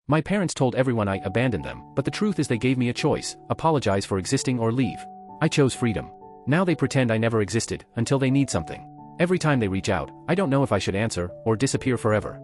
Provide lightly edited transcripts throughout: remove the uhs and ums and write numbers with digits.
My parents told everyone I abandoned them, but the truth is they gave me a choice: apologize for existing or leave. I chose freedom. Now they pretend I never existed, until they need something. Every time they reach out, I don't know if I should answer, or disappear forever.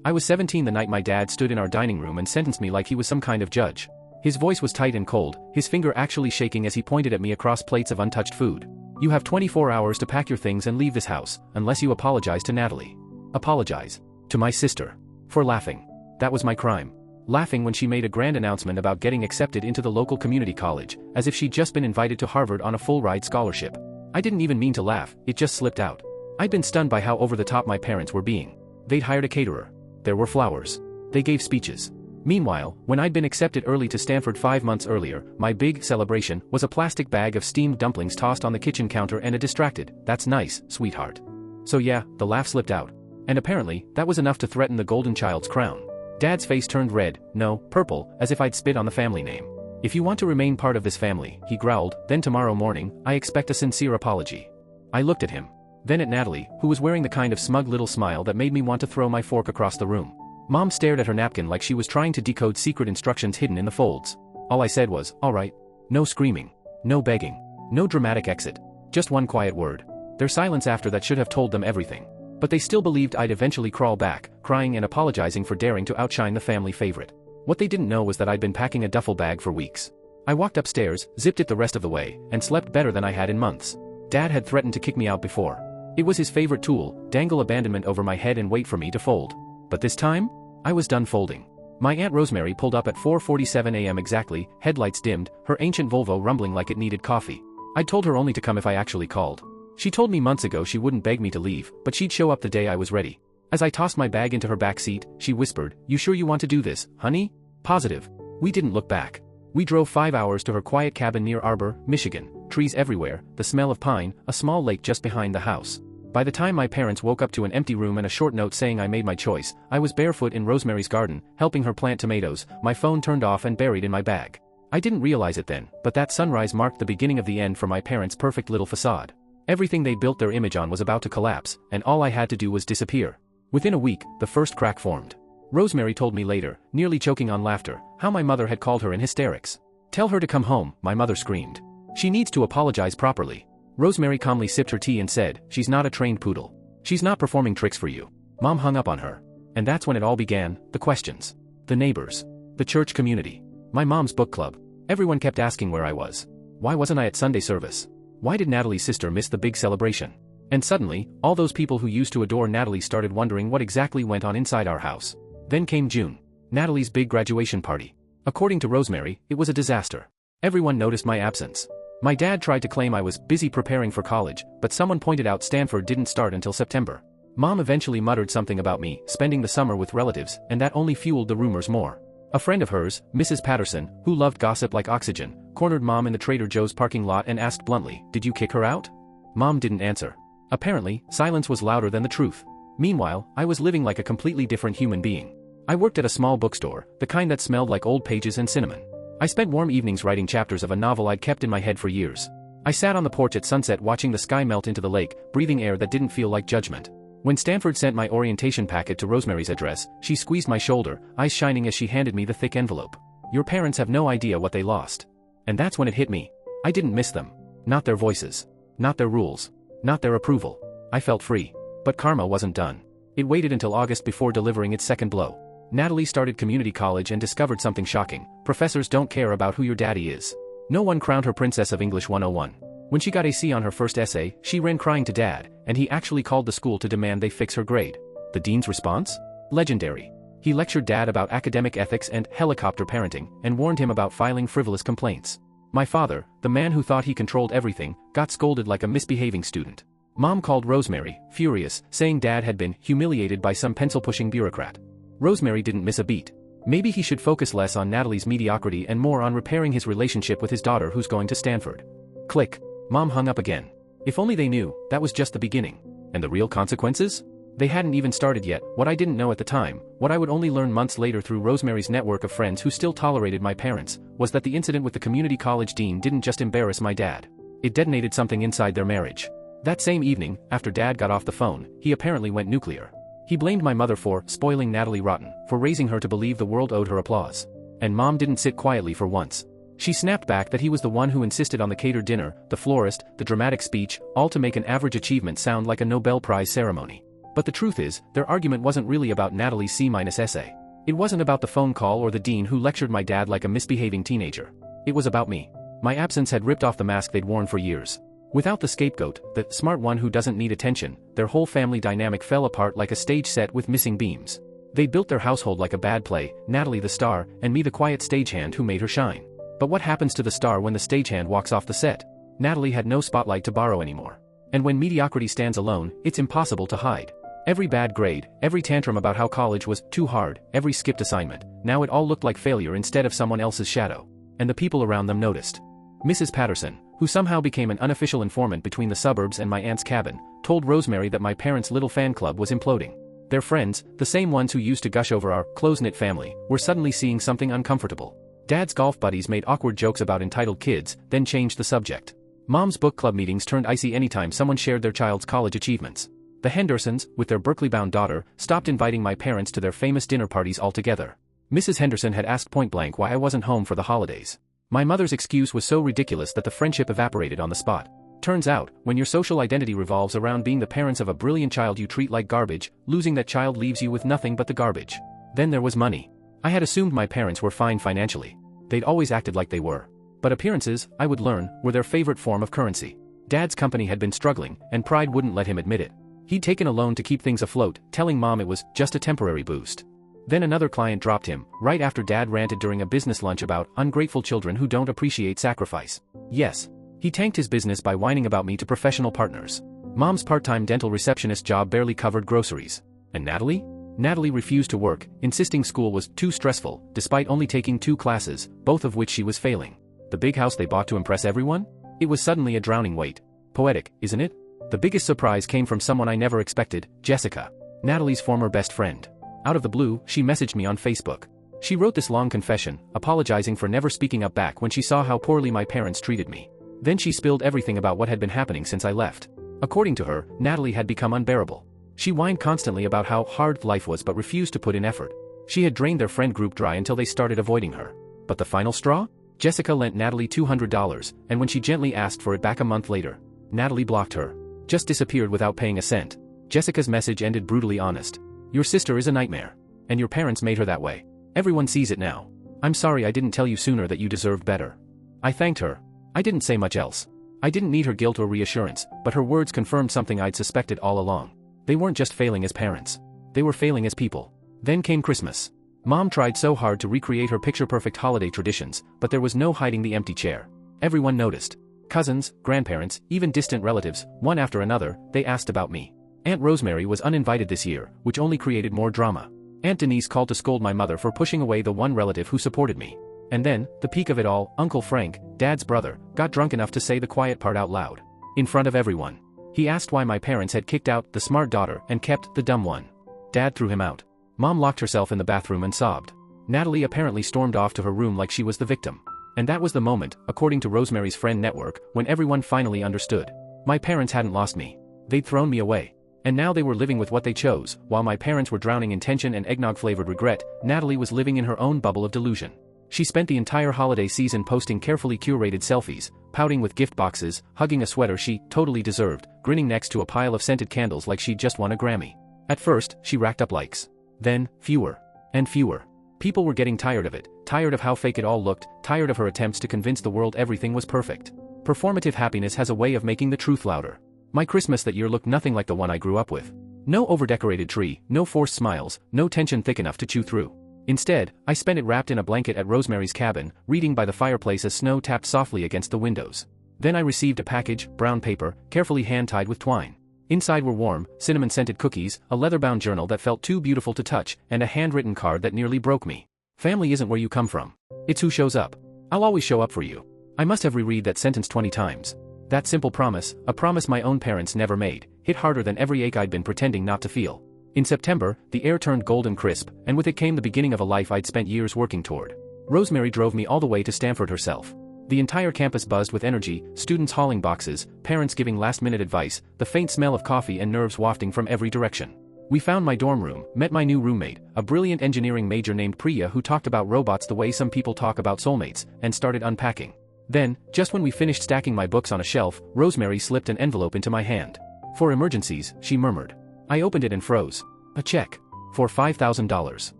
I was 17 the night my dad stood in our dining room and sentenced me like he was some kind of judge. His voice was tight and cold, his finger actually shaking as he pointed at me across plates of untouched food. You have 24 hours to pack your things and leave this house, unless you apologize to Natalie. Apologize. To my sister. For laughing. That was my crime. Laughing when she made a grand announcement about getting accepted into the local community college, as if she'd just been invited to Harvard on a full-ride scholarship. I didn't even mean to laugh, it just slipped out. I'd been stunned by how over-the-top my parents were being. They'd hired a caterer. There were flowers. They gave speeches. Meanwhile, when I'd been accepted early to Stanford 5 months earlier, my big celebration was a plastic bag of steamed dumplings tossed on the kitchen counter and a distracted, "That's nice, sweetheart." So yeah, the laugh slipped out. And apparently, that was enough to threaten the golden child's crown. Dad's face turned red, no, purple, as if I'd spit on the family name. "If you want to remain part of this family," he growled, "then tomorrow morning, I expect a sincere apology." I looked at him. Then at Natalie, who was wearing the kind of smug little smile that made me want to throw my fork across the room. Mom stared at her napkin like she was trying to decode secret instructions hidden in the folds. All I said was, "All right." No screaming. No begging. No dramatic exit. Just one quiet word. Their silence after that should have told them everything. But they still believed I'd eventually crawl back, crying and apologizing for daring to outshine the family favorite. What they didn't know was that I'd been packing a duffel bag for weeks. I walked upstairs, zipped it the rest of the way, and slept better than I had in months. Dad had threatened to kick me out before. It was his favorite tool: dangle abandonment over my head and wait for me to fold. But this time? I was done folding. My Aunt Rosemary pulled up at 4:47 a.m. exactly, headlights dimmed, her ancient Volvo rumbling like it needed coffee. I'd told her only to come if I actually called. She told me months ago she wouldn't beg me to leave, but she'd show up the day I was ready. As I tossed my bag into her back seat, she whispered, "You sure you want to do this, honey?" Positive. We didn't look back. We drove 5 hours to her quiet cabin near Arbor, Michigan, trees everywhere, the smell of pine, a small lake just behind the house. By the time my parents woke up to an empty room and a short note saying I made my choice, I was barefoot in Rosemary's garden, helping her plant tomatoes, my phone turned off and buried in my bag. I didn't realize it then, but that sunrise marked the beginning of the end for my parents' perfect little facade. Everything they built their image on was about to collapse, and all I had to do was disappear. Within a week, the first crack formed. Rosemary told me later, nearly choking on laughter, how my mother had called her in hysterics. "Tell her to come home," my mother screamed. "She needs to apologize properly." Rosemary calmly sipped her tea and said, "She's not a trained poodle. She's not performing tricks for you." Mom hung up on her. And that's when it all began, the questions. The neighbors. The church community. My mom's book club. Everyone kept asking where I was. Why wasn't I at Sunday service? Why did Natalie's sister miss the big celebration? And suddenly, all those people who used to adore Natalie started wondering what exactly went on inside our house. Then came June. Natalie's big graduation party. According to Rosemary, it was a disaster. Everyone noticed my absence. My dad tried to claim I was busy preparing for college, but someone pointed out Stanford didn't start until September. Mom eventually muttered something about me spending the summer with relatives, and that only fueled the rumors more. A friend of hers, Mrs. Patterson, who loved gossip like oxygen, cornered Mom in the Trader Joe's parking lot and asked bluntly, "Did you kick her out?" Mom didn't answer. Apparently, silence was louder than the truth. Meanwhile, I was living like a completely different human being. I worked at a small bookstore, the kind that smelled like old pages and cinnamon. I spent warm evenings writing chapters of a novel I'd kept in my head for years. I sat on the porch at sunset watching the sky melt into the lake, breathing air that didn't feel like judgment. When Stanford sent my orientation packet to Rosemary's address, she squeezed my shoulder, eyes shining as she handed me the thick envelope. "Your parents have no idea what they lost." And that's when it hit me. I didn't miss them. Not their voices. Not their rules. Not their approval. I felt free. But karma wasn't done. It waited until August before delivering its second blow. Natalie started community college and discovered something shocking. Professors don't care about who your daddy is. No one crowned her Princess of English 101. When she got a C on her first essay, she ran crying to Dad, and he actually called the school to demand they fix her grade. The dean's response? Legendary. He lectured Dad about academic ethics and helicopter parenting, and warned him about filing frivolous complaints. My father, the man who thought he controlled everything, got scolded like a misbehaving student. Mom called Rosemary, furious, saying Dad had been humiliated by some pencil-pushing bureaucrat. Rosemary didn't miss a beat. Maybe he should focus less on Natalie's mediocrity and more on repairing his relationship with his daughter who's going to Stanford. Click. Mom hung up again. If only they knew, that was just the beginning. And the real consequences? They hadn't even started yet. What I didn't know at the time, what I would only learn months later through Rosemary's network of friends who still tolerated my parents, was that the incident with the community college dean didn't just embarrass my dad. It detonated something inside their marriage. That same evening, after Dad got off the phone, he apparently went nuclear. He blamed my mother for spoiling Natalie rotten, for raising her to believe the world owed her applause. And Mom didn't sit quietly for once. She snapped back that he was the one who insisted on the catered dinner, the florist, the dramatic speech, all to make an average achievement sound like a Nobel Prize ceremony. But the truth is, their argument wasn't really about Natalie's C- essay. It wasn't about the phone call or the dean who lectured my dad like a misbehaving teenager. It was about me. My absence had ripped off the mask they'd worn for years. Without the scapegoat, the smart one who doesn't need attention, their whole family dynamic fell apart like a stage set with missing beams. They built their household like a bad play, Natalie the star, and me the quiet stagehand who made her shine. But what happens to the star when the stagehand walks off the set? Natalie had no spotlight to borrow anymore. And when mediocrity stands alone, it's impossible to hide. Every bad grade, every tantrum about how college was too hard, every skipped assignment, now it all looked like failure instead of someone else's shadow. And the people around them noticed. Mrs. Patterson, who somehow became an unofficial informant between the suburbs and my aunt's cabin, told Rosemary that my parents' little fan club was imploding. Their friends, the same ones who used to gush over our close-knit family, were suddenly seeing something uncomfortable. Dad's golf buddies made awkward jokes about entitled kids, then changed the subject. Mom's book club meetings turned icy anytime someone shared their child's college achievements. The Hendersons, with their Berkeley-bound daughter, stopped inviting my parents to their famous dinner parties altogether. Mrs. Henderson had asked point-blank why I wasn't home for the holidays. My mother's excuse was so ridiculous that the friendship evaporated on the spot. Turns out, when your social identity revolves around being the parents of a brilliant child you treat like garbage, losing that child leaves you with nothing but the garbage. Then there was money. I had assumed my parents were fine financially. They'd always acted like they were. But appearances, I would learn, were their favorite form of currency. Dad's company had been struggling, and pride wouldn't let him admit it. He'd taken a loan to keep things afloat, telling Mom it was just a temporary boost. Then another client dropped him, right after Dad ranted during a business lunch about ungrateful children who don't appreciate sacrifice. Yes. He tanked his business by whining about me to professional partners. Mom's part-time dental receptionist job barely covered groceries. And Natalie? Natalie refused to work, insisting school was too stressful, despite only taking 2 classes, both of which she was failing. The big house they bought to impress everyone? It was suddenly a drowning weight. Poetic, isn't it? The biggest surprise came from someone I never expected, Jessica. Natalie's former best friend. Out of the blue, she messaged me on Facebook. She wrote this long confession, apologizing for never speaking up back when she saw how poorly my parents treated me. Then she spilled everything about what had been happening since I left. According to her, Natalie had become unbearable. She whined constantly about how hard life was but refused to put in effort. She had drained their friend group dry until they started avoiding her. But the final straw? Jessica lent Natalie $200, and when she gently asked for it back a month later, Natalie blocked her. Just disappeared without paying a cent. Jessica's message ended brutally honest. Your sister is a nightmare. And your parents made her that way. Everyone sees it now. I'm sorry I didn't tell you sooner that you deserved better. I thanked her. I didn't say much else. I didn't need her guilt or reassurance, but her words confirmed something I'd suspected all along. They weren't just failing as parents. They were failing as people. Then came Christmas. Mom tried so hard to recreate her picture-perfect holiday traditions, but there was no hiding the empty chair. Everyone noticed. Cousins, grandparents, even distant relatives, one after another, they asked about me. Aunt Rosemary was uninvited this year, which only created more drama. Aunt Denise called to scold my mother for pushing away the one relative who supported me. And then, the peak of it all, Uncle Frank, Dad's brother, got drunk enough to say the quiet part out loud. In front of everyone. He asked why my parents had kicked out the smart daughter and kept the dumb one. Dad threw him out. Mom locked herself in the bathroom and sobbed. Natalie apparently stormed off to her room like she was the victim. And that was the moment, according to Rosemary's Friend Network, when everyone finally understood. My parents hadn't lost me. They'd thrown me away. And now they were living with what they chose. While my parents were drowning in tension and eggnog-flavored regret, Natalie was living in her own bubble of delusion. She spent the entire holiday season posting carefully curated selfies, pouting with gift boxes, hugging a sweater she totally deserved, grinning next to a pile of scented candles like she'd just won a Grammy. At first, she racked up likes. Then, fewer. And fewer. People were getting tired of it, tired of how fake it all looked, tired of her attempts to convince the world everything was perfect. Performative happiness has a way of making the truth louder. My Christmas that year looked nothing like the one I grew up with. No overdecorated tree, no forced smiles, no tension thick enough to chew through. Instead, I spent it wrapped in a blanket at Rosemary's cabin, reading by the fireplace as snow tapped softly against the windows. Then I received a package, brown paper, carefully hand-tied with twine. Inside were warm, cinnamon-scented cookies, a leather-bound journal that felt too beautiful to touch, and a handwritten card that nearly broke me. Family isn't where you come from. It's who shows up. I'll always show up for you. I must have reread that sentence 20 times. That simple promise, a promise my own parents never made, hit harder than every ache I'd been pretending not to feel. In September, the air turned golden crisp, and with it came the beginning of a life I'd spent years working toward. Rosemary drove me all the way to Stanford herself. The entire campus buzzed with energy, students hauling boxes, parents giving last-minute advice, the faint smell of coffee and nerves wafting from every direction. We found my dorm room, met my new roommate, a brilliant engineering major named Priya who talked about robots the way some people talk about soulmates, and started unpacking. Then, just when we finished stacking my books on a shelf, Rosemary slipped an envelope into my hand. "For emergencies," she murmured. I opened it and froze. A check. For $5,000.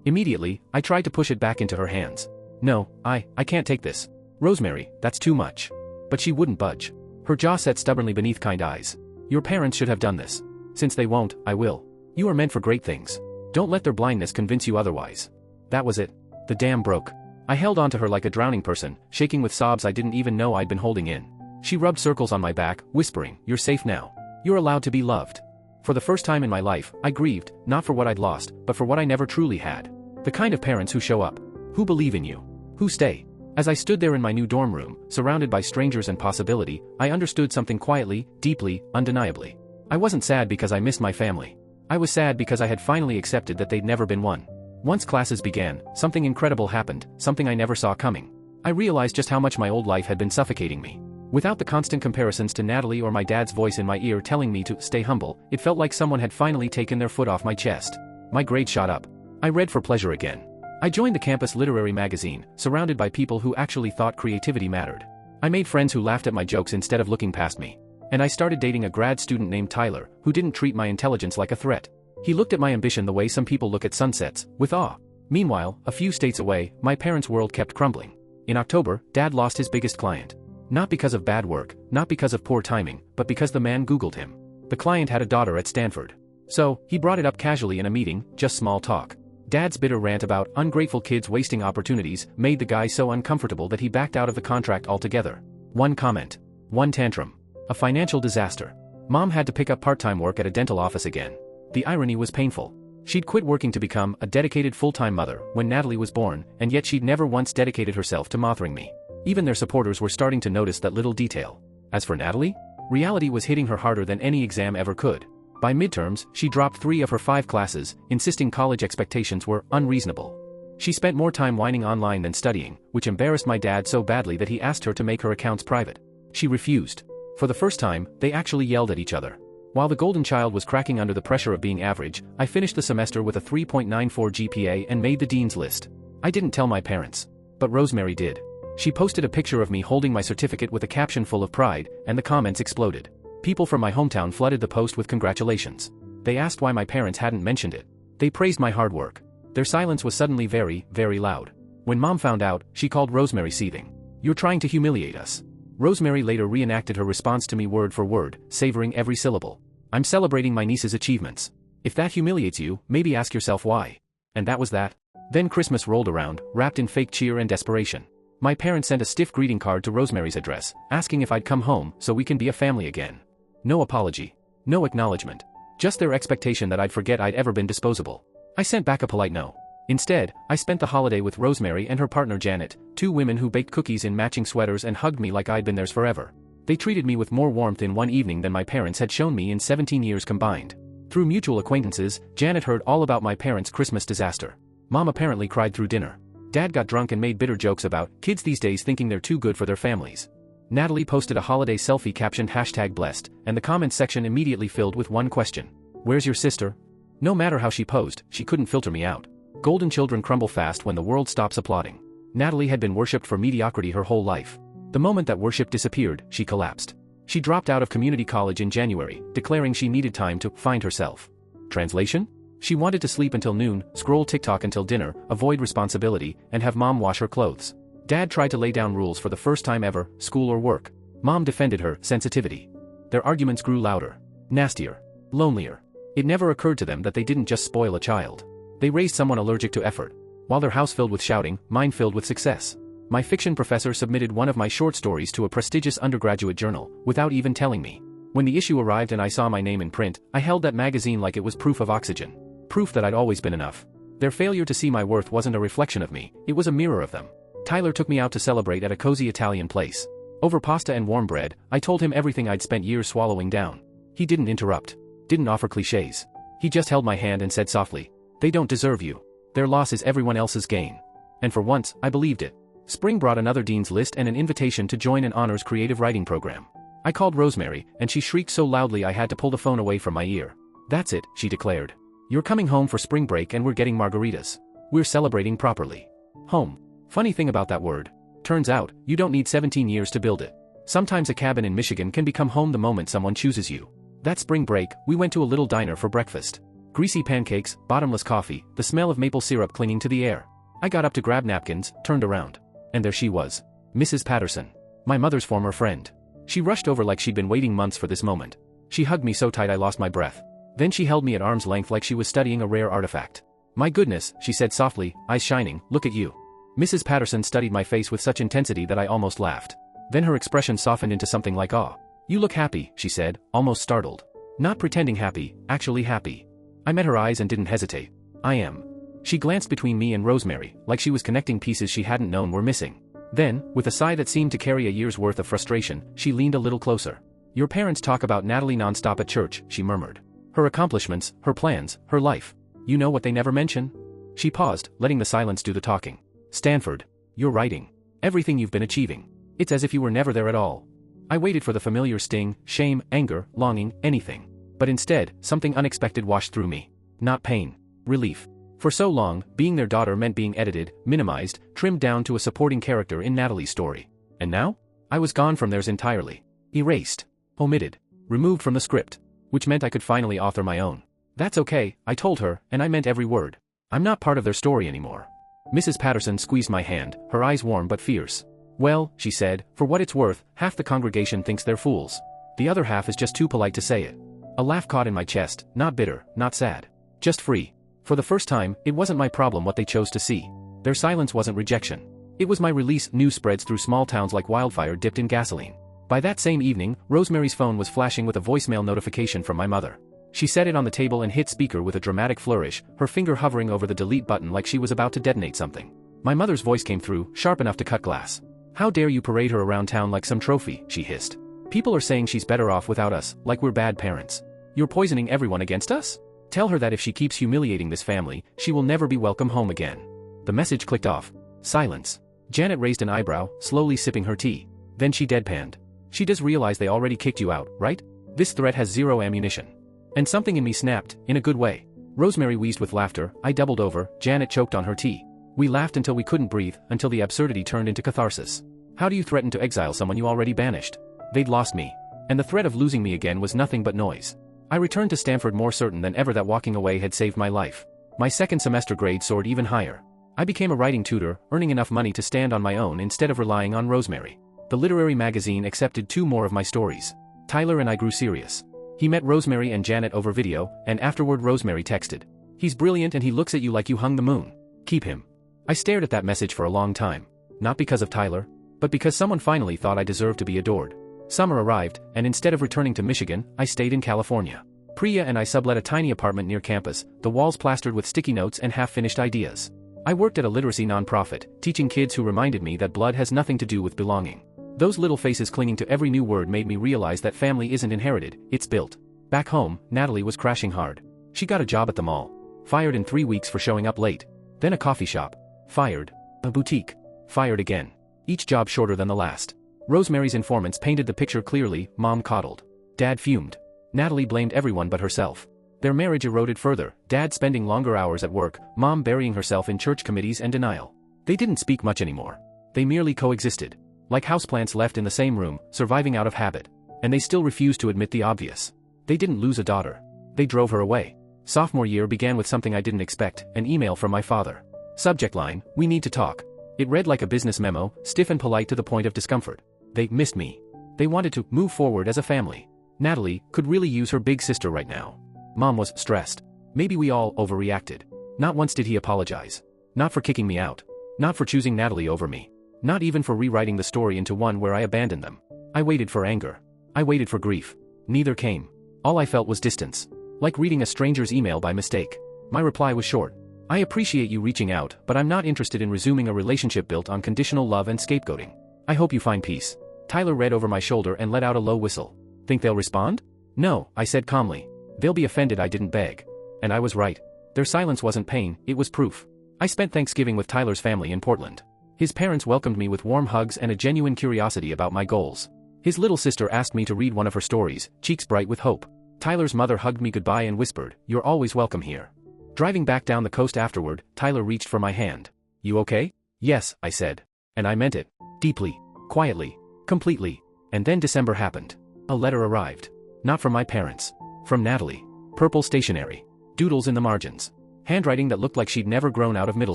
Immediately, I tried to push it back into her hands. "No, I can't take this. Rosemary, that's too much." But she wouldn't budge. Her jaw set stubbornly beneath kind eyes. "Your parents should have done this. Since they won't, I will. You are meant for great things. Don't let their blindness convince you otherwise." That was it. The dam broke. I held onto her like a drowning person, shaking with sobs I didn't even know I'd been holding in. She rubbed circles on my back, whispering, "You're safe now. You're allowed to be loved." For the first time in my life, I grieved, not for what I'd lost, but for what I never truly had. The kind of parents who show up. Who believe in you. Who stay. As I stood there in my new dorm room, surrounded by strangers and possibility, I understood something quietly, deeply, undeniably. I wasn't sad because I missed my family. I was sad because I had finally accepted that they'd never been one. Once classes began, something incredible happened, something I never saw coming. I realized just how much my old life had been suffocating me. Without the constant comparisons to Natalie or my dad's voice in my ear telling me to stay humble, it felt like someone had finally taken their foot off my chest. My grade shot up. I read for pleasure again. I joined the campus literary magazine, surrounded by people who actually thought creativity mattered. I made friends who laughed at my jokes instead of looking past me. And I started dating a grad student named Tyler, who didn't treat my intelligence like a threat. He looked at my ambition the way some people look at sunsets, with awe. Meanwhile, a few states away, my parents' world kept crumbling. In October, Dad lost his biggest client. Not because of bad work, not because of poor timing, but because the man Googled him. The client had a daughter at Stanford. So, he brought it up casually in a meeting, just small talk. Dad's bitter rant about ungrateful kids wasting opportunities made the guy so uncomfortable that he backed out of the contract altogether. One comment. One tantrum. A financial disaster. Mom had to pick up part-time work at a dental office again. The irony was painful. She'd quit working to become a dedicated full-time mother when Natalie was born, and yet she'd never once dedicated herself to mothering me. Even their supporters were starting to notice that little detail. As for Natalie, reality was hitting her harder than any exam ever could. By midterms, she dropped 3 of her 5 classes, insisting college expectations were unreasonable. She spent more time whining online than studying, which embarrassed my dad so badly that he asked her to make her accounts private. She refused. For the first time, they actually yelled at each other. While the golden child was cracking under the pressure of being average, I finished the semester with a 3.94 GPA and made the dean's list. I didn't tell my parents. But Rosemary did. She posted a picture of me holding my certificate with a caption full of pride, and the comments exploded. People from my hometown flooded the post with congratulations. They asked why my parents hadn't mentioned it. They praised my hard work. Their silence was suddenly very, very loud. When Mom found out, she called Rosemary seething. "You're trying to humiliate us." Rosemary later reenacted her response to me word for word, savoring every syllable. "I'm celebrating my niece's achievements. If that humiliates you, maybe ask yourself why." And that was that. Then Christmas rolled around, wrapped in fake cheer and desperation. My parents sent a stiff greeting card to Rosemary's address, asking if I'd come home so we can be a family again. No apology. No acknowledgement. Just their expectation that I'd forget I'd ever been disposable. I sent back a polite no. Instead, I spent the holiday with Rosemary and her partner Janet, 2 women who baked cookies in matching sweaters and hugged me like I'd been theirs forever. They treated me with more warmth in one evening than my parents had shown me in 17 years combined. Through mutual acquaintances, Janet heard all about my parents' Christmas disaster. Mom apparently cried through dinner. Dad got drunk and made bitter jokes about kids these days thinking they're too good for their families. Natalie posted a holiday selfie captioned #blessed, and the comments section immediately filled with one question. "Where's your sister?" No matter how she posed, she couldn't filter me out. Golden children crumble fast when the world stops applauding. Natalie had been worshipped for mediocrity her whole life. The moment that worship disappeared, she collapsed. She dropped out of community college in January, declaring she needed time to find herself. Translation? She wanted to sleep until noon, scroll TikTok until dinner, avoid responsibility, and have Mom wash her clothes. Dad tried to lay down rules for the first time ever, school or work. Mom defended her sensitivity. Their arguments grew louder, nastier, lonelier. It never occurred to them that they didn't just spoil a child. They raised someone allergic to effort. While their house filled with shouting, mine filled with success. My fiction professor submitted one of my short stories to a prestigious undergraduate journal, without even telling me. When the issue arrived and I saw my name in print, I held that magazine like it was proof of oxygen. Proof that I'd always been enough. Their failure to see my worth wasn't a reflection of me, it was a mirror of them. Tyler took me out to celebrate at a cozy Italian place. Over pasta and warm bread, I told him everything I'd spent years swallowing down. He didn't interrupt. Didn't offer cliches. He just held my hand and said softly, "They don't deserve you. Their loss is everyone else's gain." And for once, I believed it. Spring brought another dean's list and an invitation to join an honors creative writing program. I called Rosemary, and she shrieked so loudly I had to pull the phone away from my ear. "That's it," she declared. You're coming home for spring break and we're getting margaritas. We're celebrating properly. Home. Funny thing about that word. Turns out, you don't need 17 years to build it. Sometimes a cabin in Michigan can become home the moment someone chooses you. That spring break, we went to a little diner for breakfast. Greasy pancakes, bottomless coffee, the smell of maple syrup clinging to the air. I got up to grab napkins, turned around. And there she was. Mrs. Patterson. My mother's former friend. She rushed over like she'd been waiting months for this moment. She hugged me so tight I lost my breath. Then she held me at arm's length like she was studying a rare artifact. My goodness, she said softly, eyes shining, look at you. Mrs. Patterson studied my face with such intensity that I almost laughed. Then her expression softened into something like awe. You look happy, she said, almost startled. Not pretending happy, actually happy. I met her eyes and didn't hesitate. I am. She glanced between me and Rosemary, like she was connecting pieces she hadn't known were missing. Then, with a sigh that seemed to carry a year's worth of frustration, she leaned a little closer. Your parents talk about Natalie nonstop at church, she murmured. Her accomplishments, her plans, her life. You know what they never mention? She paused, letting the silence do the talking. Stanford. Your writing. Everything you've been achieving. It's as if you were never there at all. I waited for the familiar sting, shame, anger, longing, anything. But instead, something unexpected washed through me. Not pain. Relief. For so long, being their daughter meant being edited, minimized, trimmed down to a supporting character in Natalie's story. And now? I was gone from theirs entirely. Erased. Omitted. Removed from the script. Which meant I could finally author my own. That's okay, I told her, and I meant every word. I'm not part of their story anymore. Mrs. Patterson squeezed my hand, her eyes warm but fierce. Well, she said, for what it's worth, half the congregation thinks they're fools. The other half is just too polite to say it. A laugh caught in my chest, not bitter, not sad. Just free. For the first time, it wasn't my problem what they chose to see. Their silence wasn't rejection. It was my release. News spreads through small towns like wildfire dipped in gasoline. By that same evening, Rosemary's phone was flashing with a voicemail notification from my mother. She set it on the table and hit speaker with a dramatic flourish, her finger hovering over the delete button like she was about to detonate something. My mother's voice came through, sharp enough to cut glass. How dare you parade her around town like some trophy, she hissed. People are saying she's better off without us, like we're bad parents. You're poisoning everyone against us? Tell her that if she keeps humiliating this family, she will never be welcome home again. The message clicked off. Silence. Janet raised an eyebrow, slowly sipping her tea. Then she deadpanned. She does realize they already kicked you out, right? This threat has zero ammunition. And something in me snapped, in a good way. Rosemary wheezed with laughter, I doubled over, Janet choked on her tea. We laughed until we couldn't breathe, until the absurdity turned into catharsis. How do you threaten to exile someone you already banished? They'd lost me. And the threat of losing me again was nothing but noise. I returned to Stanford more certain than ever that walking away had saved my life. My second semester grade soared even higher. I became a writing tutor, earning enough money to stand on my own instead of relying on Rosemary. The literary magazine accepted 2 more of my stories. Tyler and I grew serious. He met Rosemary and Janet over video, and afterward Rosemary texted. He's brilliant and he looks at you like you hung the moon. Keep him. I stared at that message for a long time. Not because of Tyler, but because someone finally thought I deserved to be adored. Summer arrived, and instead of returning to Michigan, I stayed in California. Priya and I sublet a tiny apartment near campus, the walls plastered with sticky notes and half-finished ideas. I worked at a literacy nonprofit, teaching kids who reminded me that blood has nothing to do with belonging. Those little faces clinging to every new word made me realize that family isn't inherited, it's built. Back home, Natalie was crashing hard. She got a job at the mall. Fired in 3 weeks for showing up late. Then a coffee shop. Fired. A boutique. Fired again. Each job shorter than the last. Rosemary's informants painted the picture clearly, Mom coddled. Dad fumed. Natalie blamed everyone but herself. Their marriage eroded further, Dad spending longer hours at work, Mom burying herself in church committees and denial. They didn't speak much anymore. They merely coexisted. Like houseplants left in the same room, surviving out of habit. And they still refused to admit the obvious. They didn't lose a daughter. They drove her away. Sophomore year began with something I didn't expect, an email from my father. Subject line, we need to talk. It read like a business memo, stiff and polite to the point of discomfort. They missed me. They wanted to move forward as a family. Natalie could really use her big sister right now. Mom was stressed. Maybe we all overreacted. Not once did he apologize. Not for kicking me out. Not for choosing Natalie over me. Not even for rewriting the story into one where I abandoned them. I waited for anger. I waited for grief. Neither came. All I felt was distance. Like reading a stranger's email by mistake. My reply was short. I appreciate you reaching out, but I'm not interested in resuming a relationship built on conditional love and scapegoating. I hope you find peace. Tyler read over my shoulder and let out a low whistle. Think they'll respond? No, I said calmly. They'll be offended I didn't beg. And I was right. Their silence wasn't pain, it was proof. I spent Thanksgiving with Tyler's family in Portland. His parents welcomed me with warm hugs and a genuine curiosity about my goals. His little sister asked me to read one of her stories, cheeks bright with hope. Tyler's mother hugged me goodbye and whispered, "You're always welcome here." Driving back down the coast afterward, Tyler reached for my hand. You okay? Yes, I said. And I meant it. Deeply. Quietly. Completely. And then December happened. A letter arrived. Not from my parents. From Natalie. Purple stationery. Doodles in the margins. Handwriting that looked like she'd never grown out of middle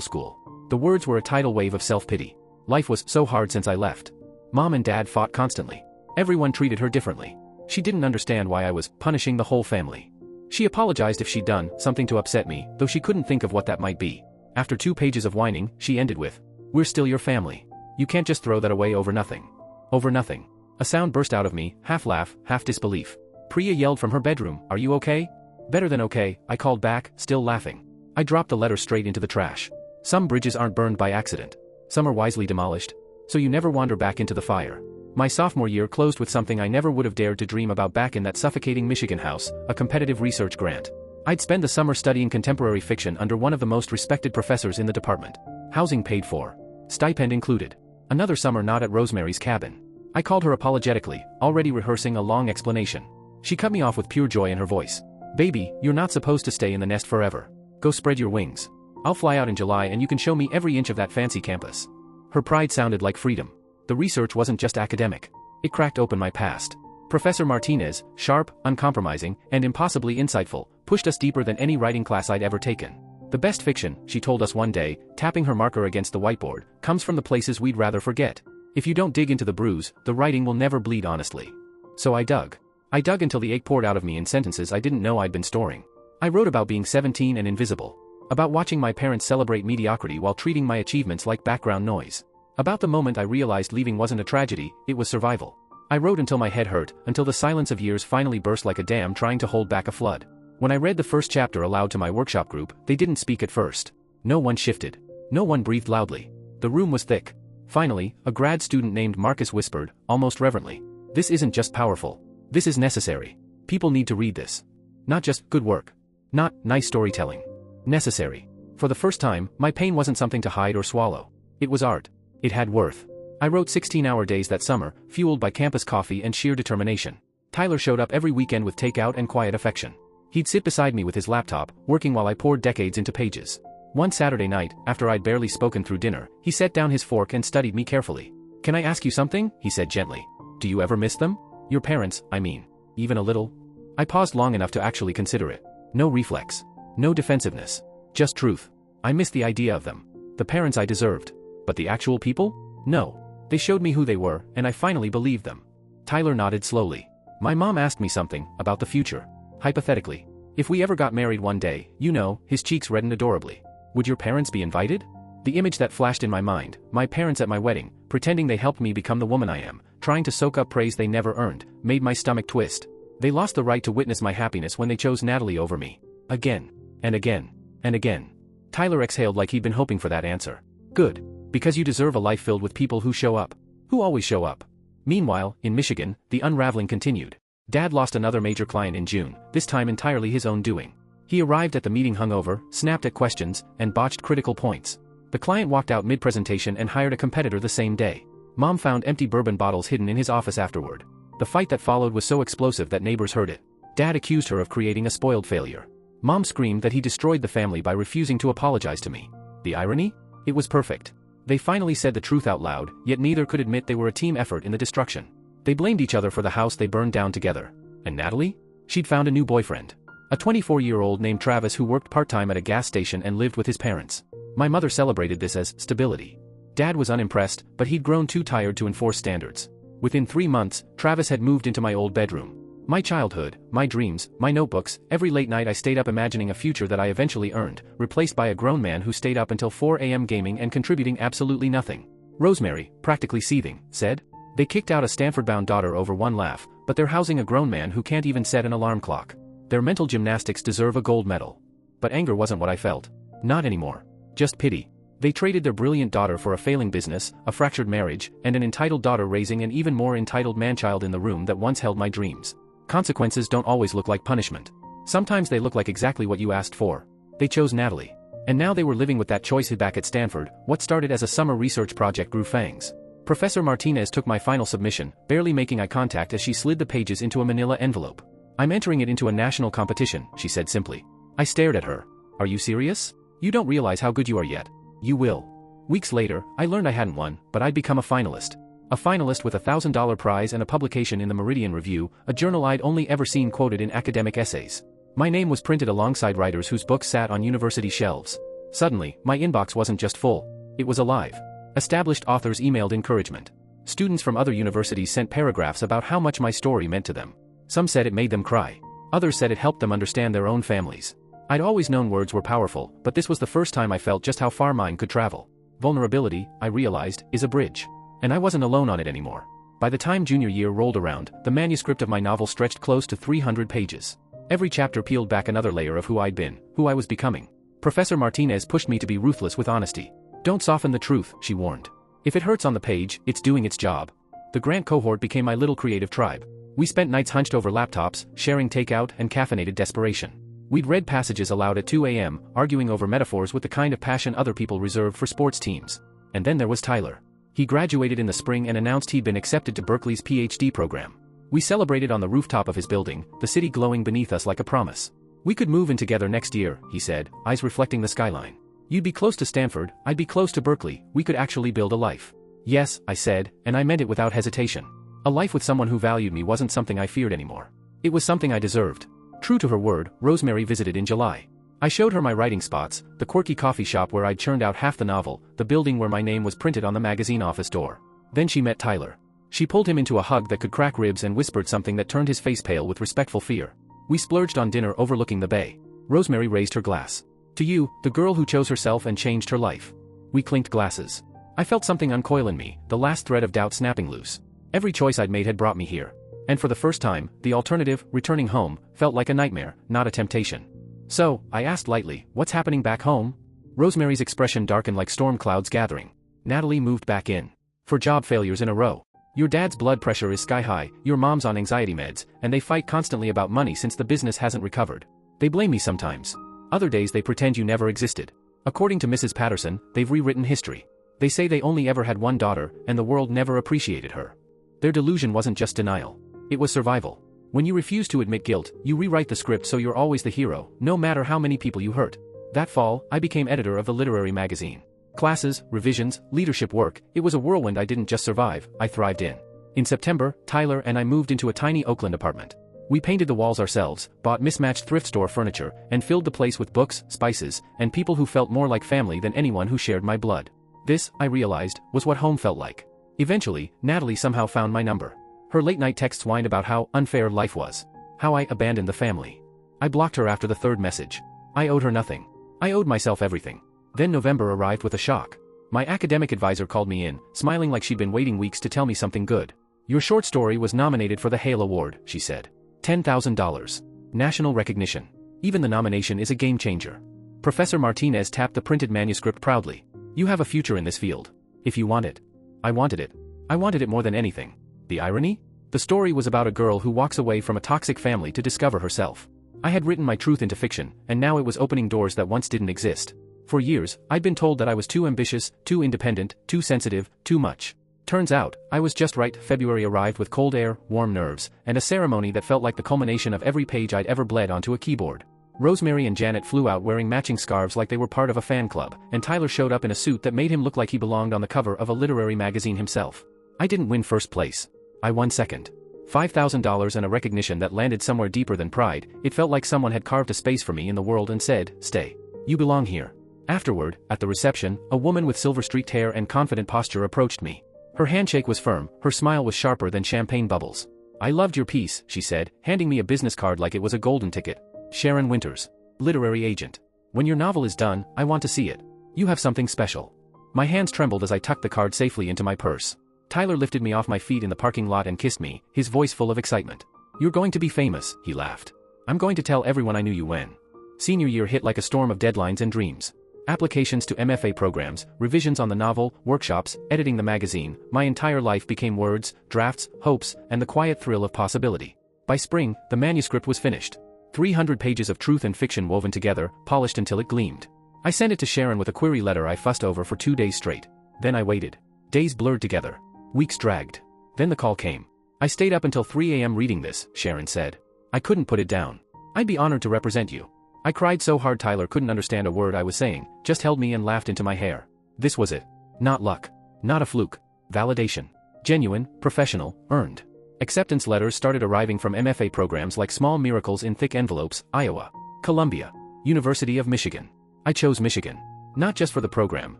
school. The words were a tidal wave of self-pity. Life was so hard since I left. Mom and Dad fought constantly. Everyone treated her differently. She didn't understand why I was punishing the whole family. She apologized if she'd done something to upset me, though she couldn't think of what that might be. After 2 pages of whining, she ended with, "We're still your family. You can't just throw that away over nothing." Over nothing. A sound burst out of me, half laugh, half disbelief. Priya yelled from her bedroom, "Are you okay?" "Better than okay," I called back, still laughing. I dropped the letter straight into the trash. Some bridges aren't burned by accident. Some are wisely demolished. So you never wander back into the fire. My sophomore year closed with something I never would have dared to dream about back in that suffocating Michigan house, a competitive research grant. I'd spend the summer studying contemporary fiction under one of the most respected professors in the department. Housing paid for. Stipend included. Another summer not at Rosemary's Cabin. I called her apologetically, already rehearsing a long explanation. She cut me off with pure joy in her voice. "Baby, you're not supposed to stay in the nest forever. Go spread your wings. I'll fly out in July and you can show me every inch of that fancy campus." Her pride sounded like freedom. The research wasn't just academic. It cracked open my past. Professor Martinez, sharp, uncompromising, and impossibly insightful, pushed us deeper than any writing class I'd ever taken. The best fiction, she told us one day, tapping her marker against the whiteboard, comes from the places we'd rather forget. If you don't dig into the bruise, the writing will never bleed honestly. So I dug. I dug until the ache poured out of me in sentences I didn't know I'd been storing. I wrote about being 17 and invisible. About watching my parents celebrate mediocrity while treating my achievements like background noise. About the moment I realized leaving wasn't a tragedy, it was survival. I wrote until my head hurt, until the silence of years finally burst like a dam trying to hold back a flood. When I read the first chapter aloud to my workshop group, they didn't speak at first. No one shifted. No one breathed loudly. The room was thick. Finally, a grad student named Marcus whispered, almost reverently, "This isn't just powerful. This is necessary. People need to read this. Not just good work. Not nice storytelling. Necessary." For the first time, my pain wasn't something to hide or swallow. It was art. It had worth. I wrote 16-hour days that summer, fueled by campus coffee and sheer determination. Tyler showed up every weekend with takeout and quiet affection. He'd sit beside me with his laptop, working while I poured decades into pages. One Saturday night, after I'd barely spoken through dinner, he set down his fork and studied me carefully. "Can I ask you something?" he said gently. "Do you ever miss them? Your parents, I mean. Even a little?" I paused long enough to actually consider it. No reflex. No defensiveness. Just truth. I missed the idea of them. The parents I deserved. But the actual people? No. They showed me who they were, and I finally believed them. Tyler nodded slowly. "My mom asked me something, about the future. Hypothetically. If we ever got married one day, you know," his cheeks reddened adorably. "Would your parents be invited?" The image that flashed in my mind, my parents at my wedding, pretending they helped me become the woman I am, trying to soak up praise they never earned, made my stomach twist. They lost the right to witness my happiness when they chose Natalie over me. Again. And again. And again. Tyler exhaled like he'd been hoping for that answer. "Good. Because you deserve a life filled with people who show up. Who always show up." Meanwhile, in Michigan, the unraveling continued. Dad lost another major client in June, this time entirely his own doing. He arrived at the meeting hungover, snapped at questions, and botched critical points. The client walked out mid-presentation and hired a competitor the same day. Mom found empty bourbon bottles hidden in his office afterward. The fight that followed was so explosive that neighbors heard it. Dad accused her of creating a spoiled failure. Mom screamed that he destroyed the family by refusing to apologize to me. The irony? It was perfect. They finally said the truth out loud, yet neither could admit they were a team effort in the destruction. They blamed each other for the house they burned down together. And Natalie? She'd found a new boyfriend. A 24-year-old named Travis who worked part-time at a gas station and lived with his parents. My mother celebrated this as stability. Dad was unimpressed, but he'd grown too tired to enforce standards. Within 3 months, Travis had moved into my old bedroom. My childhood, my dreams, my notebooks, every late night I stayed up imagining a future that I eventually earned, replaced by a grown man who stayed up until 4 a.m. gaming and contributing absolutely nothing. Rosemary, practically seething, said. They kicked out a Stanford-bound daughter over one laugh, but they're housing a grown man who can't even set an alarm clock. Their mental gymnastics deserve a gold medal. But anger wasn't what I felt. Not anymore. Just pity. They traded their brilliant daughter for a failing business, a fractured marriage, and an entitled daughter raising an even more entitled man-child in the room that once held my dreams. Consequences don't always look like punishment. Sometimes they look like exactly what you asked for. They chose Natalie. And now they were living with that choice back at Stanford. What started as a summer research project grew fangs. Professor Martinez took my final submission, barely making eye contact as she slid the pages into a manila envelope. "I'm entering it into a national competition," she said simply. I stared at her. Are you serious? You don't realize how good you are yet. You will. Weeks later, I learned I hadn't won, but I'd become a finalist. A finalist with a $1,000 prize and a publication in the Meridian Review, a journal I'd only ever seen quoted in academic essays. My name was printed alongside writers whose books sat on university shelves. Suddenly, my inbox wasn't just full. It was alive. Established authors emailed encouragement. Students from other universities sent paragraphs about how much my story meant to them. Some said it made them cry. Others said it helped them understand their own families. I'd always known words were powerful, but this was the first time I felt just how far mine could travel. Vulnerability, I realized, is a bridge. And I wasn't alone on it anymore. By the time junior year rolled around, the manuscript of my novel stretched close to 300 pages. Every chapter peeled back another layer of who I'd been, who I was becoming. Professor Martinez pushed me to be ruthless with honesty. Don't soften the truth, she warned. If it hurts on the page, it's doing its job. The grant cohort became my little creative tribe. We spent nights hunched over laptops, sharing takeout and caffeinated desperation. We'd read passages aloud at 2 a.m., arguing over metaphors with the kind of passion other people reserve for sports teams. And then there was Tyler. He graduated in the spring and announced he'd been accepted to Berkeley's PhD program. We celebrated on the rooftop of his building, the city glowing beneath us like a promise. We could move in together next year, he said, eyes reflecting the skyline. You'd be close to Stanford, I'd be close to Berkeley, we could actually build a life. Yes, I said, and I meant it without hesitation. A life with someone who valued me wasn't something I feared anymore. It was something I deserved. True to her word, Rosemary visited in July. I showed her my writing spots, the quirky coffee shop where I'd churned out half the novel, the building where my name was printed on the magazine office door. Then she met Tyler. She pulled him into a hug that could crack ribs and whispered something that turned his face pale with respectful fear. We splurged on dinner overlooking the bay. Rosemary raised her glass. To you, the girl who chose herself and changed her life. We clinked glasses. I felt something uncoil in me, the last thread of doubt snapping loose. Every choice I'd made had brought me here. And for the first time, the alternative, returning home, felt like a nightmare, not a temptation. So, I asked lightly, what's happening back home? Rosemary's expression darkened like storm clouds gathering. Natalie moved back in. 4 job failures in a row. Your dad's blood pressure is sky high, your mom's on anxiety meds, and they fight constantly about money since the business hasn't recovered. They blame me sometimes. Other days they pretend you never existed. According to Mrs. Patterson, they've rewritten history. They say they only ever had one daughter, and the world never appreciated her. Their delusion wasn't just denial. It was survival. When you refuse to admit guilt, you rewrite the script so you're always the hero, no matter how many people you hurt. That fall, I became editor of the literary magazine. Classes, revisions, leadership work, it was a whirlwind I didn't just survive, I thrived in. In September, Tyler and I moved into a tiny Oakland apartment. We painted the walls ourselves, bought mismatched thrift store furniture, and filled the place with books, spices, and people who felt more like family than anyone who shared my blood. This, I realized, was what home felt like. Eventually, Natalie somehow found my number. Her late-night texts whined about how unfair life was. How I abandoned the family. I blocked her after the 3rd message. I owed her nothing. I owed myself everything. Then November arrived with a shock. My academic advisor called me in, smiling like she'd been waiting weeks to tell me something good. Your short story was nominated for the Hale Award, she said. $10,000. National recognition. Even the nomination is a game changer. Professor Martinez tapped the printed manuscript proudly. You have a future in this field. If you want it. I wanted it. I wanted it more than anything. The irony? The story was about a girl who walks away from a toxic family to discover herself. I had written my truth into fiction, and now it was opening doors that once didn't exist. For years, I'd been told that I was too ambitious, too independent, too sensitive, too much. Turns out, I was just right. February arrived with cold air, warm nerves, and a ceremony that felt like the culmination of every page I'd ever bled onto a keyboard. Rosemary and Janet flew out wearing matching scarves like they were part of a fan club, and Tyler showed up in a suit that made him look like he belonged on the cover of a literary magazine himself. I didn't win first place. I won second. $5,000 and a recognition that landed somewhere deeper than pride. It felt like someone had carved a space for me in the world and said, stay. You belong here. Afterward, at the reception, a woman with silver-streaked hair and confident posture approached me. Her handshake was firm, her smile was sharper than champagne bubbles. I loved your piece, she said, handing me a business card like it was a golden ticket. Sharon Winters. Literary agent. When your novel is done, I want to see it. You have something special. My hands trembled as I tucked the card safely into my purse. Tyler lifted me off my feet in the parking lot and kissed me, his voice full of excitement. You're going to be famous, he laughed. I'm going to tell everyone I knew you when. Senior year hit like a storm of deadlines and dreams. Applications to MFA programs, revisions on the novel, workshops, editing the magazine, my entire life became words, drafts, hopes, and the quiet thrill of possibility. By spring, the manuscript was finished. 300 pages of truth and fiction woven together, polished until it gleamed. I sent it to Sharon with a query letter I fussed over for 2 days straight. Then I waited. Days blurred together. Weeks dragged. Then the call came. I stayed up until 3 a.m. reading this, Sharon said. I couldn't put it down. I'd be honored to represent you. I cried so hard Tyler couldn't understand a word I was saying, just held me and laughed into my hair. This was it. Not luck. Not a fluke. Validation. Genuine, professional, earned. Acceptance letters started arriving from MFA programs like Small Miracles in Thick Envelopes, Iowa, Columbia, University of Michigan. I chose Michigan. Not just for the program,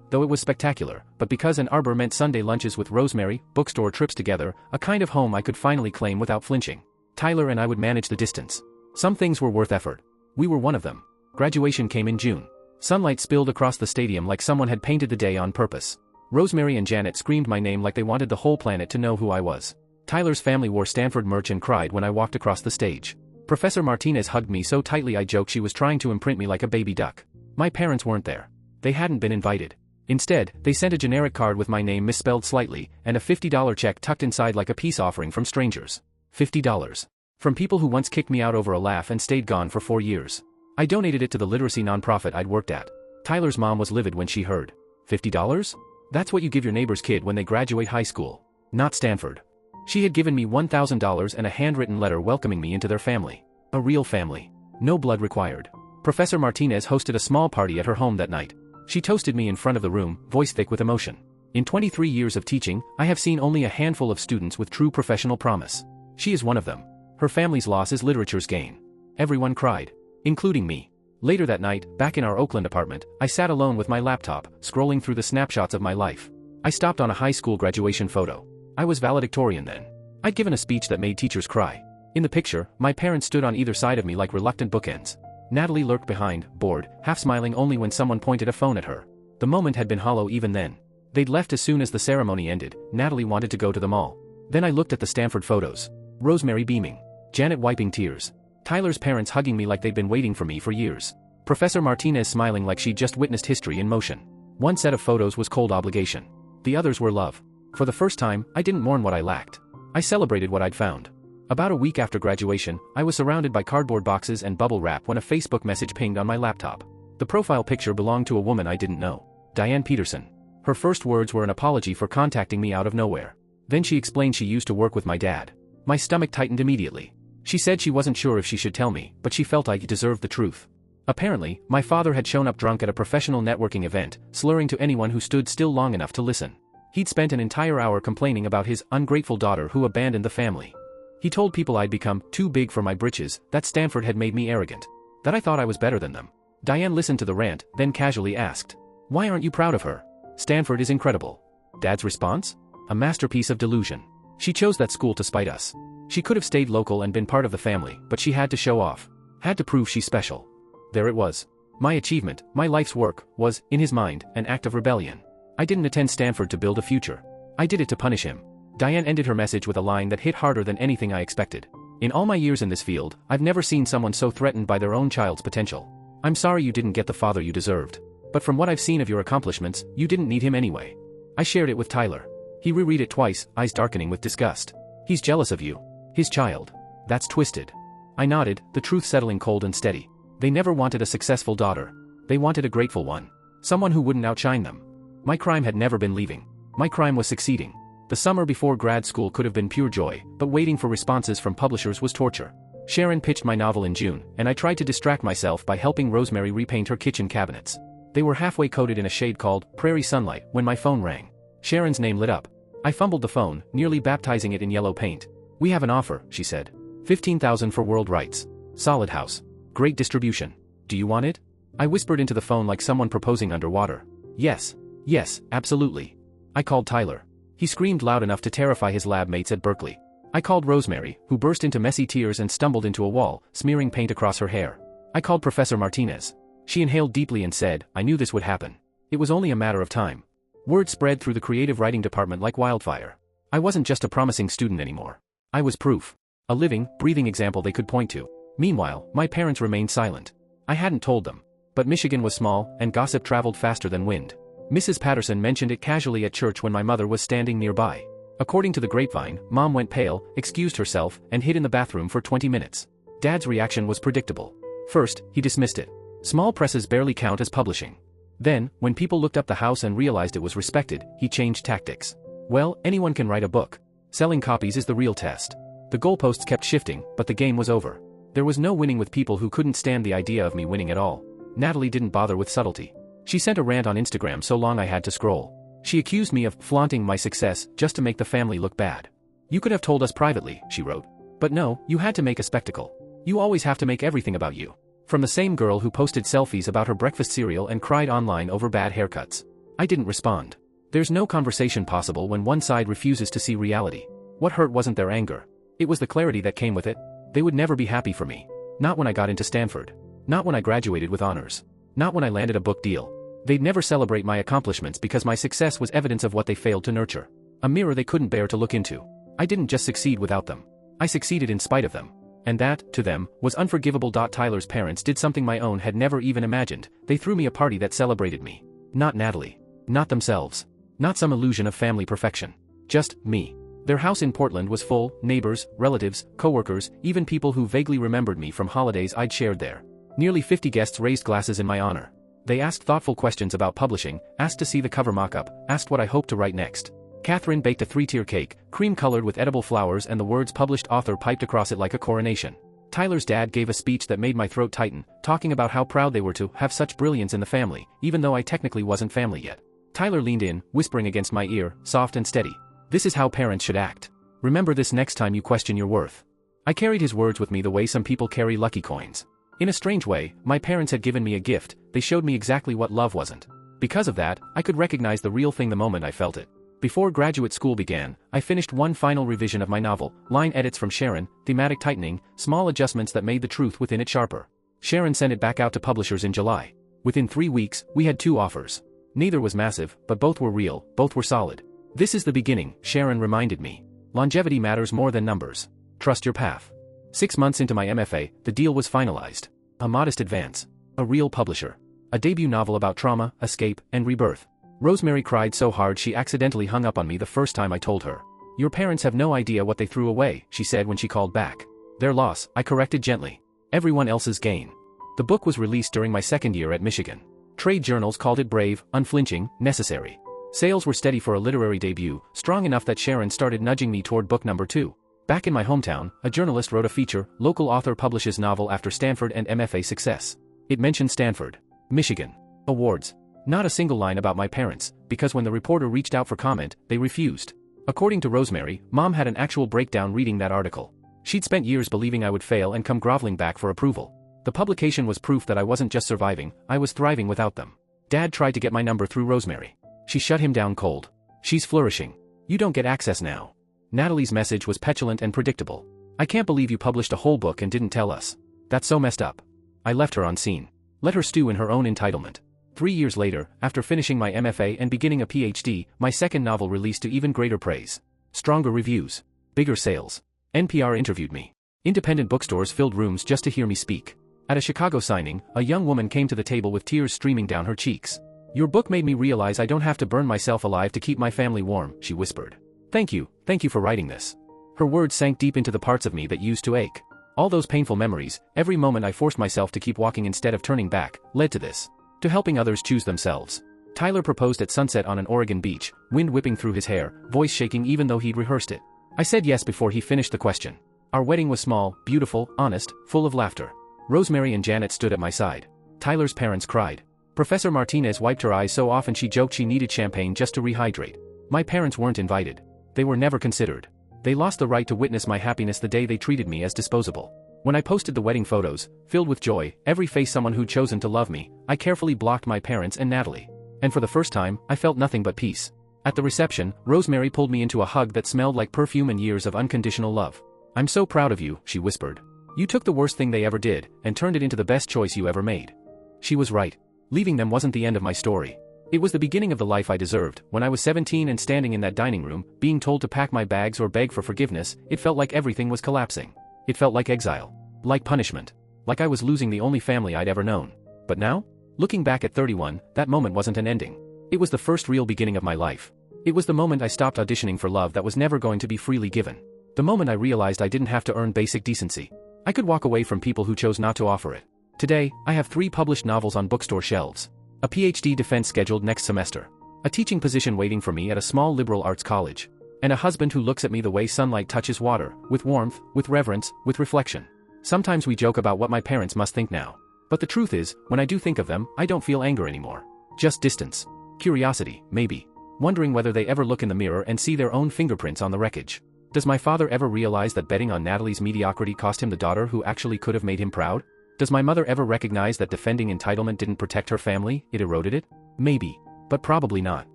though it was spectacular, but because Ann Arbor meant Sunday lunches with Rosemary, bookstore trips together, a kind of home I could finally claim without flinching. Tyler and I would manage the distance. Some things were worth effort. We were one of them. Graduation came in June. Sunlight spilled across the stadium like someone had painted the day on purpose. Rosemary and Janet screamed my name like they wanted the whole planet to know who I was. Tyler's family wore Stanford merch and cried when I walked across the stage. Professor Martinez hugged me so tightly I joked she was trying to imprint me like a baby duck. My parents weren't there. They hadn't been invited. Instead, they sent a generic card with my name misspelled slightly, and a $50 check tucked inside like a peace offering from strangers. $50. From people who once kicked me out over a laugh and stayed gone for 4 years. I donated it to the literacy nonprofit I'd worked at. Tyler's mom was livid when she heard. $50? That's what you give your neighbor's kid when they graduate high school. Not Stanford. She had given me $1,000 and a handwritten letter welcoming me into their family. A real family. No blood required. Professor Martinez hosted a small party at her home that night. She toasted me in front of the room, voice thick with emotion. In 23 years of teaching, I have seen only a handful of students with true professional promise. She is one of them. Her family's loss is literature's gain. Everyone cried. Including me. Later that night, back in our Oakland apartment, I sat alone with my laptop, scrolling through the snapshots of my life. I stopped on a high school graduation photo. I was valedictorian then. I'd given a speech that made teachers cry. In the picture, my parents stood on either side of me like reluctant bookends. Natalie lurked behind, bored, half smiling only when someone pointed a phone at her. The moment had been hollow even then. They'd left as soon as the ceremony ended. Natalie wanted to go to the mall. Then I looked at the Stanford photos. Rosemary beaming. Janet wiping tears. Tyler's parents hugging me like they'd been waiting for me for years. Professor Martinez smiling like she'd just witnessed history in motion. One set of photos was cold obligation. The others were love. For the first time, I didn't mourn what I lacked. I celebrated what I'd found. About a week after graduation, I was surrounded by cardboard boxes and bubble wrap when a Facebook message pinged on my laptop. The profile picture belonged to a woman I didn't know. Diane Peterson. Her first words were an apology for contacting me out of nowhere. Then she explained she used to work with my dad. My stomach tightened immediately. She said she wasn't sure if she should tell me, but she felt I deserved the truth. Apparently, my father had shown up drunk at a professional networking event, slurring to anyone who stood still long enough to listen. He'd spent an entire hour complaining about his ungrateful daughter who abandoned the family. He told people I'd become too big for my britches, that Stanford had made me arrogant. That I thought I was better than them. Diane listened to the rant, then casually asked, "Why aren't you proud of her? Stanford is incredible." Dad's response? A masterpiece of delusion. She chose that school to spite us. She could have stayed local and been part of the family, but she had to show off. Had to prove she's special. There it was. My achievement, my life's work, was, in his mind, an act of rebellion. I didn't attend Stanford to build a future. I did it to punish him. Diane ended her message with a line that hit harder than anything I expected. In all my years in this field, I've never seen someone so threatened by their own child's potential. I'm sorry you didn't get the father you deserved. But from what I've seen of your accomplishments, you didn't need him anyway. I shared it with Tyler. He reread it twice, eyes darkening with disgust. He's jealous of you. His child. That's twisted. I nodded, the truth settling cold and steady. They never wanted a successful daughter. They wanted a grateful one. Someone who wouldn't outshine them. My crime had never been leaving. My crime was succeeding. The summer before grad school could have been pure joy, but waiting for responses from publishers was torture. Sharon pitched my novel in June, and I tried to distract myself by helping Rosemary repaint her kitchen cabinets. They were halfway coated in a shade called Prairie Sunlight when my phone rang. Sharon's name lit up. I fumbled the phone, nearly baptizing it in yellow paint. "We have an offer," she said. $15,000 for world rights. Solid house. Great distribution. Do you want it? I whispered into the phone like someone proposing underwater. Yes. Yes, absolutely. I called Tyler. He screamed loud enough to terrify his lab mates at Berkeley. I called Rosemary, who burst into messy tears and stumbled into a wall, smearing paint across her hair. I called Professor Martinez. She inhaled deeply and said, "I knew this would happen. It was only a matter of time." Word spread through the creative writing department like wildfire. I wasn't just a promising student anymore. I was proof. A living, breathing example they could point to. Meanwhile, my parents remained silent. I hadn't told them. But Michigan was small, and gossip traveled faster than wind. Mrs. Patterson mentioned it casually at church when my mother was standing nearby. According to the grapevine, Mom went pale, excused herself, and hid in the bathroom for 20 minutes. Dad's reaction was predictable. First, he dismissed it. Small presses barely count as publishing. Then, when people looked up the house and realized it was respected, he changed tactics. Well, anyone can write a book. Selling copies is the real test. The goalposts kept shifting, but the game was over. There was no winning with people who couldn't stand the idea of me winning at all. Natalie didn't bother with subtlety. She sent a rant on Instagram so long I had to scroll. She accused me of flaunting my success just to make the family look bad. You could have told us privately, she wrote. But no, you had to make a spectacle. You always have to make everything about you. From the same girl who posted selfies about her breakfast cereal and cried online over bad haircuts. I didn't respond. There's no conversation possible when one side refuses to see reality. What hurt wasn't their anger. It was the clarity that came with it. They would never be happy for me. Not when I got into Stanford. Not when I graduated with honors. Not when I landed a book deal. They'd never celebrate my accomplishments because my success was evidence of what they failed to nurture. A mirror they couldn't bear to look into. I didn't just succeed without them. I succeeded in spite of them. And that, to them, was unforgivable. Tyler's parents did something my own had never even imagined. They threw me a party that celebrated me. Not Natalie. Not themselves. Not some illusion of family perfection. Just me. Their house in Portland was full, neighbors, relatives, coworkers, even people who vaguely remembered me from holidays I'd shared there. Nearly 50 guests raised glasses in my honor. They asked thoughtful questions about publishing, asked to see the cover mock-up, asked what I hoped to write next. Catherine baked a 3-tier cake, cream-colored with edible flowers, and the words published author piped across it like a coronation. Tyler's dad gave a speech that made my throat tighten, talking about how proud they were to have such brilliance in the family, even though I technically wasn't family yet. Tyler leaned in, whispering against my ear, soft and steady. This is how parents should act. Remember this next time you question your worth. I carried his words with me the way some people carry lucky coins. In a strange way, my parents had given me a gift. They showed me exactly what love wasn't. Because of that, I could recognize the real thing the moment I felt it. Before graduate school began, I finished one final revision of my novel, line edits from Sharon, thematic tightening, small adjustments that made the truth within it sharper. Sharon sent it back out to publishers in July. Within 3 weeks, we had 2 offers. Neither was massive, but both were real, both were solid. This is the beginning, Sharon reminded me. Longevity matters more than numbers. Trust your path. 6 months into my MFA, the deal was finalized. A modest advance. A real publisher. A debut novel about trauma, escape, and rebirth. Rosemary cried so hard she accidentally hung up on me the first time I told her. Your parents have no idea what they threw away, she said when she called back. Their loss, I corrected gently. Everyone else's gain. The book was released during my second year at Michigan. Trade journals called it brave, unflinching, necessary. Sales were steady for a literary debut, strong enough that Sharon started nudging me toward book number 2. Back in my hometown, a journalist wrote a feature, local author publishes novel after Stanford and MFA success. It mentioned Stanford. Michigan. Awards. Not a single line about my parents, because when the reporter reached out for comment, they refused. According to Rosemary, Mom had an actual breakdown reading that article. She'd spent years believing I would fail and come groveling back for approval. The publication was proof that I wasn't just surviving, I was thriving without them. Dad tried to get my number through Rosemary. She shut him down cold. She's flourishing. You don't get access now. Natalie's message was petulant and predictable. I can't believe you published a whole book and didn't tell us. That's so messed up. I left her on scene. Let her stew in her own entitlement. 3 years later, after finishing my MFA and beginning a PhD, my second novel released to even greater praise. Stronger reviews. Bigger sales. NPR interviewed me. Independent bookstores filled rooms just to hear me speak. At a Chicago signing, a young woman came to the table with tears streaming down her cheeks. Your book made me realize I don't have to burn myself alive to keep my family warm, she whispered. Thank you for writing this. Her words sank deep into the parts of me that used to ache. All those painful memories, every moment I forced myself to keep walking instead of turning back, led to this. To helping others choose themselves. Tyler proposed at sunset on an Oregon beach, wind whipping through his hair, voice shaking even though he'd rehearsed it. I said yes before he finished the question. Our wedding was small, beautiful, honest, full of laughter. Rosemary and Janet stood at my side. Tyler's parents cried. Professor Martinez wiped her eyes so often she joked she needed champagne just to rehydrate. My parents weren't invited. They were never considered. They lost the right to witness my happiness the day they treated me as disposable. When I posted the wedding photos, filled with joy, every face someone who'd chosen to love me, I carefully blocked my parents and Natalie. And for the first time, I felt nothing but peace. At the reception, Rosemary pulled me into a hug that smelled like perfume and years of unconditional love. I'm so proud of you, she whispered. You took the worst thing they ever did, and turned it into the best choice you ever made. She was right. Leaving them wasn't the end of my story. It was the beginning of the life I deserved. When I was 17 and standing in that dining room, being told to pack my bags or beg for forgiveness, it felt like everything was collapsing. It felt like exile. Like punishment. Like I was losing the only family I'd ever known. But now? Looking back at 31, that moment wasn't an ending. It was the first real beginning of my life. It was the moment I stopped auditioning for love that was never going to be freely given. The moment I realized I didn't have to earn basic decency. I could walk away from people who chose not to offer it. Today, I have 3 published novels on bookstore shelves. A PhD defense scheduled next semester. A teaching position waiting for me at a small liberal arts college. And a husband who looks at me the way sunlight touches water, with warmth, with reverence, with reflection. Sometimes we joke about what my parents must think now. But the truth is, when I do think of them, I don't feel anger anymore. Just distance. Curiosity, maybe. Wondering whether they ever look in the mirror and see their own fingerprints on the wreckage. Does my father ever realize that betting on Natalie's mediocrity cost him the daughter who actually could have made him proud? Does my mother ever recognize that defending entitlement didn't protect her family, it eroded it? Maybe. But probably not.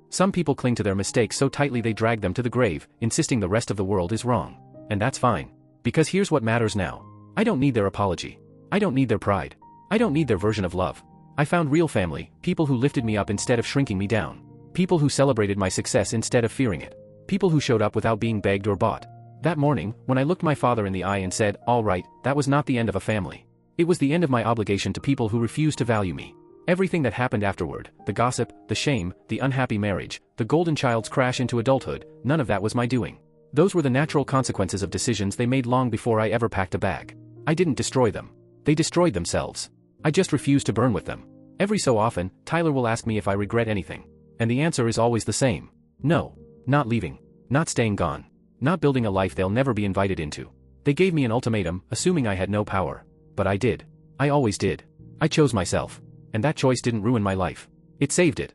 Some people cling to their mistakes so tightly they drag them to the grave, insisting the rest of the world is wrong. And that's fine. Because here's what matters now. I don't need their apology. I don't need their pride. I don't need their version of love. I found real family, people who lifted me up instead of shrinking me down. People who celebrated my success instead of fearing it. People who showed up without being begged or bought. That morning, when I looked my father in the eye and said, "All right, that was not the end of a family. It was the end of my obligation to people who refused to value me." Everything that happened afterward, the gossip, the shame, the unhappy marriage, the golden child's crash into adulthood, none of that was my doing. Those were the natural consequences of decisions they made long before I ever packed a bag. I didn't destroy them. They destroyed themselves. I just refused to burn with them. Every so often, Tyler will ask me if I regret anything. And the answer is always the same. No. Not leaving. Not staying gone. Not building a life they'll never be invited into. They gave me an ultimatum, assuming I had no power. But I did. I always did. I chose myself. And that choice didn't ruin my life. It saved it.